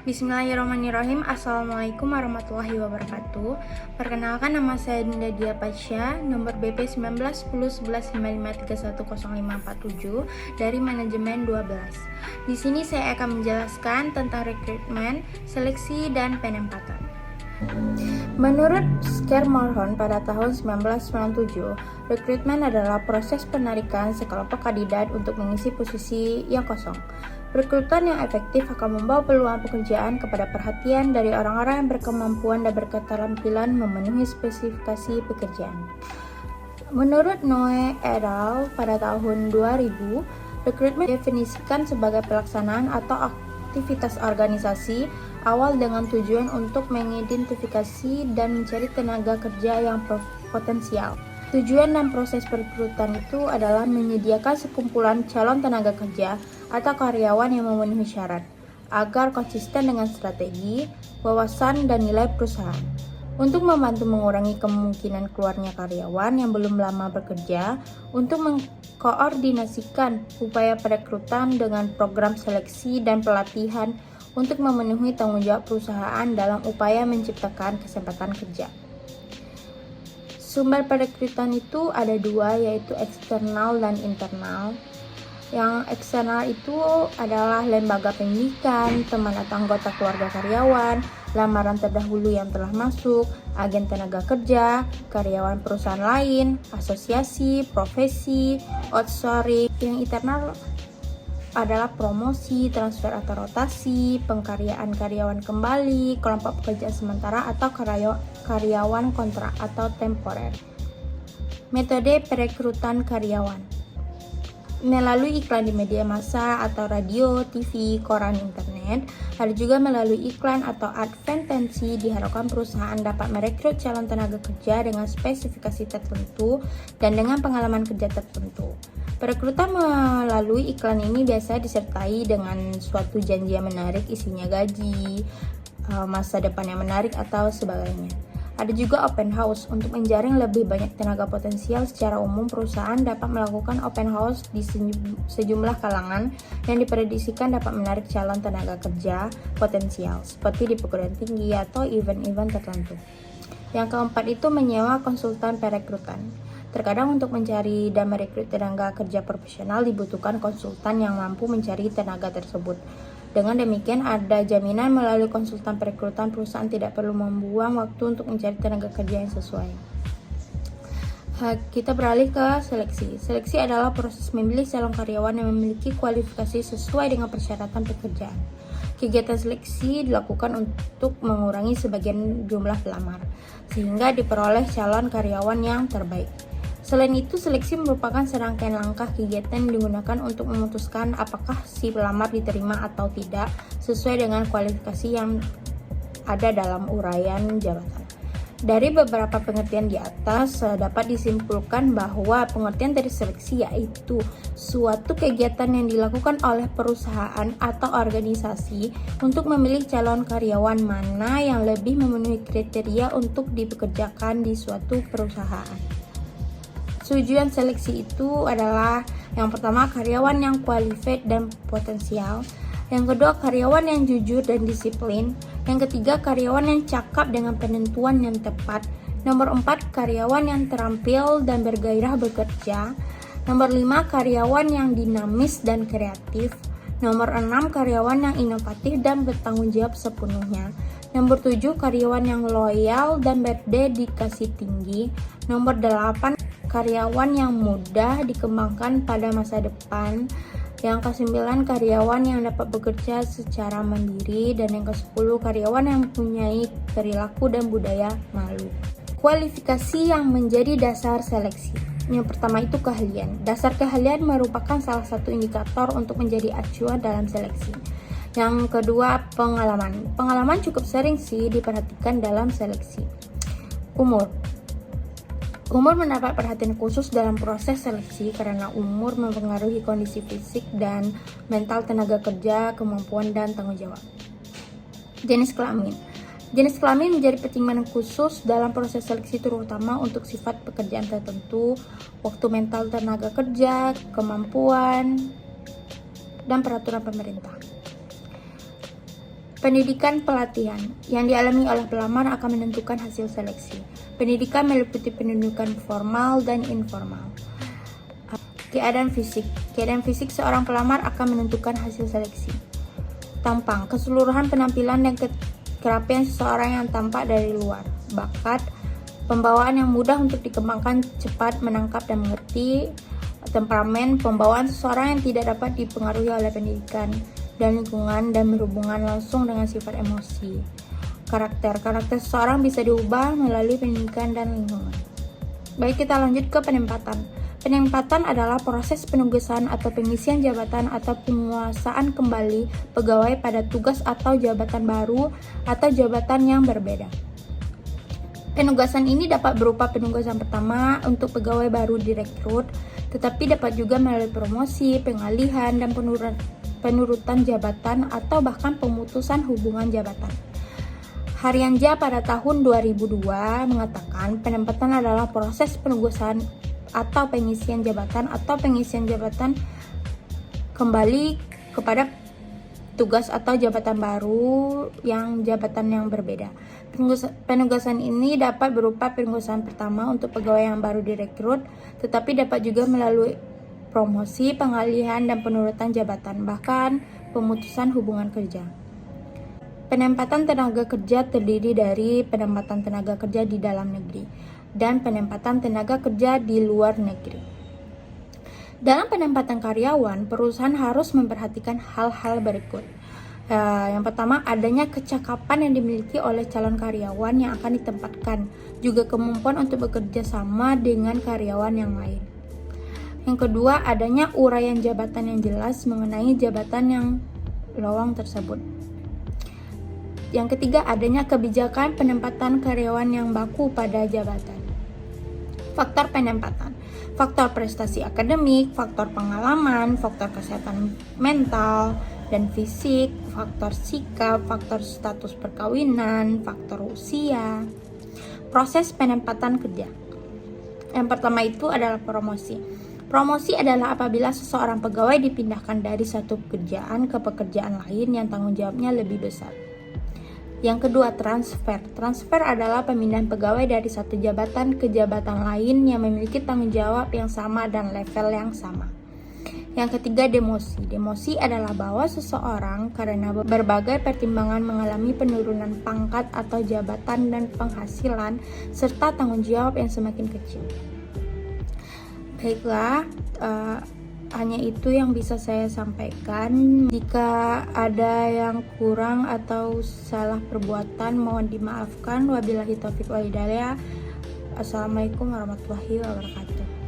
Bismillahirrahmanirrahim. Assalamualaikum warahmatullahi wabarakatuh. Perkenalkan, nama saya Dinda Dia Pasha, nomor BP 19101195310547 dari manajemen 12. Di sini saya akan menjelaskan tentang rekrutmen, seleksi, dan penempatan. Menurut Schermerhorn pada tahun 1997, rekrutmen adalah proses penarikan sekelompok kandidat untuk mengisi posisi yang kosong. Rekrutan yang efektif akan membawa peluang pekerjaan kepada perhatian dari orang-orang yang berkemampuan dan berketerampilan memenuhi spesifikasi pekerjaan. Menurut Noe et al. Pada tahun 2000, rekrutmen didefinisikan sebagai pelaksanaan atau aktivitas organisasi awal dengan tujuan untuk mengidentifikasi dan mencari tenaga kerja yang potensial. Tujuan dan proses perekrutan itu adalah menyediakan sekumpulan calon tenaga kerja atau karyawan yang memenuhi syarat, agar konsisten dengan strategi, wawasan, dan nilai perusahaan. Untuk membantu mengurangi kemungkinan keluarnya karyawan yang belum lama bekerja, untuk mengkoordinasikan upaya perekrutan dengan program seleksi dan pelatihan untuk memenuhi tanggung jawab perusahaan dalam upaya menciptakan kesempatan kerja. Sumber perekrutan itu ada dua, yaitu eksternal dan internal. Yang eksternal itu adalah lembaga pendidikan, teman atau anggota keluarga karyawan, lamaran terdahulu yang telah masuk, agen tenaga kerja, karyawan perusahaan lain, asosiasi, profesi, outsourcing. Yang internal adalah promosi, transfer atau rotasi, pengkaryaan karyawan kembali, kelompok pekerjaan sementara atau karyawan kontrak atau temporer. Metode perekrutan karyawan melalui iklan di media massa atau radio, TV, koran, internet. Ada juga melalui iklan atau advertensi. Diharapkan perusahaan dapat merekrut calon tenaga kerja dengan spesifikasi tertentu dan dengan pengalaman kerja tertentu. Perekrutan melalui iklan ini biasa disertai dengan suatu janji yang menarik, isinya gaji, masa depan yang menarik, atau sebagainya. Ada juga open house. Untuk menjaring lebih banyak tenaga potensial, secara umum perusahaan dapat melakukan open house di sejumlah kalangan yang diprediksikan dapat menarik calon tenaga kerja potensial, seperti di perguruan tinggi atau event-event tertentu. Yang keempat itu menyewa konsultan perekrutan. Terkadang untuk mencari dan merekrut tenaga kerja profesional dibutuhkan konsultan yang mampu mencari tenaga tersebut. Dengan demikian, ada jaminan melalui konsultan perekrutan perusahaan tidak perlu membuang waktu untuk mencari tenaga kerja yang sesuai. Kita beralih ke seleksi. Seleksi adalah proses memilih calon karyawan yang memiliki kualifikasi sesuai dengan persyaratan pekerjaan. Kegiatan seleksi dilakukan untuk mengurangi sebagian jumlah pelamar, sehingga diperoleh calon karyawan yang terbaik. Selain itu, seleksi merupakan serangkaian langkah kegiatan yang digunakan untuk memutuskan apakah si pelamar diterima atau tidak sesuai dengan kualifikasi yang ada dalam uraian jabatan. Dari beberapa pengertian di atas, dapat disimpulkan bahwa pengertian dari seleksi yaitu suatu kegiatan yang dilakukan oleh perusahaan atau organisasi untuk memilih calon karyawan mana yang lebih memenuhi kriteria untuk dipekerjakan di suatu perusahaan. Tujuan seleksi itu adalah yang pertama, karyawan yang qualified dan potensial. Yang kedua, karyawan yang jujur dan disiplin. Yang ketiga, karyawan yang cakap dengan penentuan yang tepat. Nomor 4, karyawan yang terampil dan bergairah bekerja. Nomor 5, karyawan yang dinamis dan kreatif. Nomor 6, karyawan yang inovatif dan bertanggung jawab sepenuhnya. Nomor 7, karyawan yang loyal dan berdedikasi tinggi. Nomor 8, karyawan yang mudah dikembangkan pada masa depan. Yang ke-9, karyawan yang dapat bekerja secara mandiri. Dan yang ke-10, karyawan yang mempunyai perilaku dan budaya malu. Kualifikasi yang menjadi dasar seleksi. Yang pertama itu keahlian. Dasar keahlian merupakan salah satu indikator untuk menjadi acuan dalam seleksi. Yang kedua, pengalaman. Pengalaman cukup sering sih diperhatikan dalam seleksi. Umur mendapat perhatian khusus dalam proses seleksi karena umur mempengaruhi kondisi fisik dan mental tenaga kerja, kemampuan, dan tanggung jawab. Jenis kelamin. Jenis kelamin menjadi pertimbangan khusus dalam proses seleksi, terutama untuk sifat pekerjaan tertentu, waktu mental tenaga kerja, kemampuan, dan peraturan pemerintah. Pendidikan pelatihan yang dialami oleh pelamar akan menentukan hasil seleksi. Pendidikan meliputi pendidikan formal dan informal. Keadaan fisik seorang pelamar akan menentukan hasil seleksi. Tampang, keseluruhan penampilan dan kerapian seseorang yang tampak dari luar. Bakat, pembawaan yang mudah untuk dikembangkan, cepat menangkap dan mengerti. Temperamen, pembawaan seseorang yang tidak dapat dipengaruhi oleh pendidikan dan lingkungan dan berhubungan langsung dengan sifat emosi. Karakter seseorang bisa diubah melalui pendidikan dan lingkungan. Baik, kita lanjut ke penempatan. Penempatan adalah proses penugasan atau pengisian jabatan atau penguasaan kembali pegawai pada tugas atau jabatan baru atau jabatan yang berbeda. Penugasan ini dapat berupa penugasan pertama untuk pegawai baru direkrut, tetapi dapat juga melalui promosi, pengalihan, dan penurutan jabatan atau bahkan pemutusan hubungan jabatan. Harianja pada tahun 2002 mengatakan penempatan adalah proses penugasan atau pengisian jabatan kembali kepada tugas atau jabatan baru jabatan yang berbeda. Penugasan ini dapat berupa penugasan pertama untuk pegawai yang baru direkrut, tetapi dapat juga melalui promosi, pengalihan, dan penurutan jabatan, bahkan pemutusan hubungan kerja. Penempatan tenaga kerja terdiri dari penempatan tenaga kerja di dalam negeri dan penempatan tenaga kerja di luar negeri. Dalam penempatan karyawan, perusahaan harus memperhatikan hal-hal berikut. Yang pertama, adanya kecakapan yang dimiliki oleh calon karyawan yang akan ditempatkan, juga kemampuan untuk bekerja sama dengan karyawan yang lain. Yang kedua, adanya uraian jabatan yang jelas mengenai jabatan yang lowong tersebut. Yang ketiga, adanya kebijakan penempatan karyawan yang baku pada jabatan. Faktor penempatan, faktor prestasi akademik, faktor pengalaman, faktor kesehatan mental dan fisik, faktor sikap, faktor status perkawinan, faktor usia. Proses penempatan kerja. Yang pertama itu adalah promosi. Promosi adalah apabila seseorang pegawai dipindahkan dari satu pekerjaan ke pekerjaan lain yang tanggung jawabnya lebih besar. Yang kedua, transfer. Transfer adalah pemindahan pegawai dari satu jabatan ke jabatan lain yang memiliki tanggung jawab yang sama dan level yang sama. Yang ketiga, demosi. Demosi adalah bahwa seseorang karena berbagai pertimbangan mengalami penurunan pangkat atau jabatan dan penghasilan serta tanggung jawab yang semakin kecil. Baiklah, hanya itu yang bisa saya sampaikan. Jika ada yang kurang atau salah perbuatan, mohon dimaafkan. Wabillahi taufiq wal hidayah. Assalamualaikum warahmatullahi wabarakatuh.